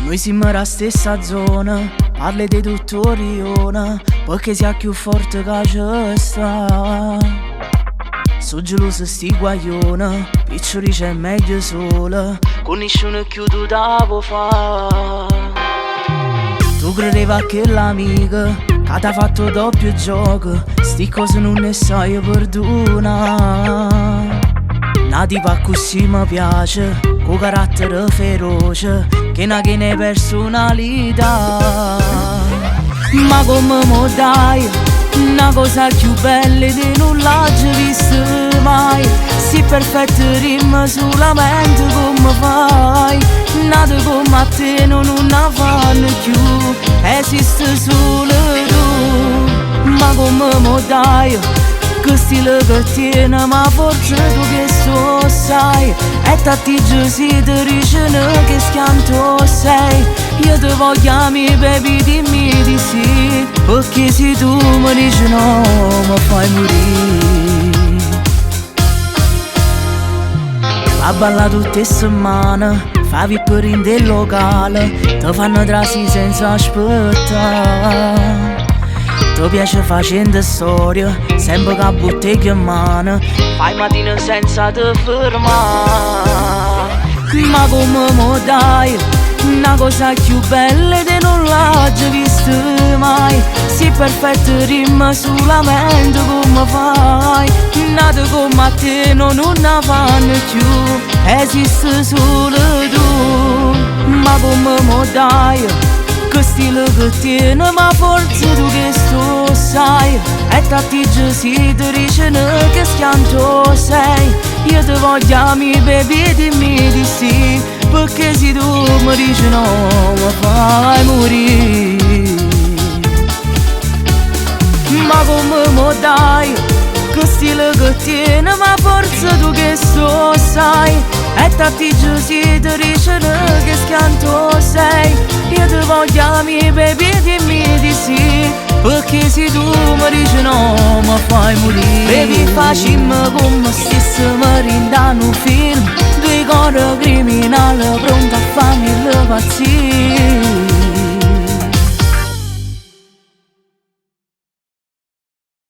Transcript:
Noi siamo la stessa zona, parli di tutto Riona, perché sia più forte che c'è sta. So geloso sti guagliona, piccioli c'è meglio sola, con nessuno più tu devo fa. Tu credevi che l'amica, che t'ha fatto doppio gioco, sti cose non ne sai perdona. Una tipa così mi piace, con carattere feroce, che ne personalità. Ma come mo dai, una cosa più bella di non l'ho vista mai. Si perfetto rima solamente come fai, nata come a te non ne fanno più, esiste solo tu. Ma come mo dai, che stile che tiene, ma forse tu che so sai, e t'attiggi si ti dicono che schianto sei. Io ti voglio amare, baby, dimmi di sì, perché se tu mi dici no, mi fai morire. A ballare tutte le settimane, fa vipperin del locale, ti fanno trasi senza aspettare. Ti piace facendo storia, sempre che botteggia in mano, fai mattina senza te fermare. Ma come mo dai, una cosa più bella di non l'ho vista mai. Si perfetto rima solamente come fai, nata come a te non ne fanno più, esiste solo tu. Ma come mo dai, che stile che tiene, ma forse tu che so sai, e t'attiggi si ti dicono che schianto sei. Io ti voglio amare, baby, dimmi di sì, perché se tu mi dici no, mi fai morire. Ma come mo dai, che stile che tiene, ma forse tu che so sai, e t'attiggi si ti dicono che schianto sei. Io ti voglio amare, baby, dimmi di sì, perché se tu mi dici no, mi fai morire. Baby, facciamo come stessimo in un film, due cose criminali pronti a farmi impazzire.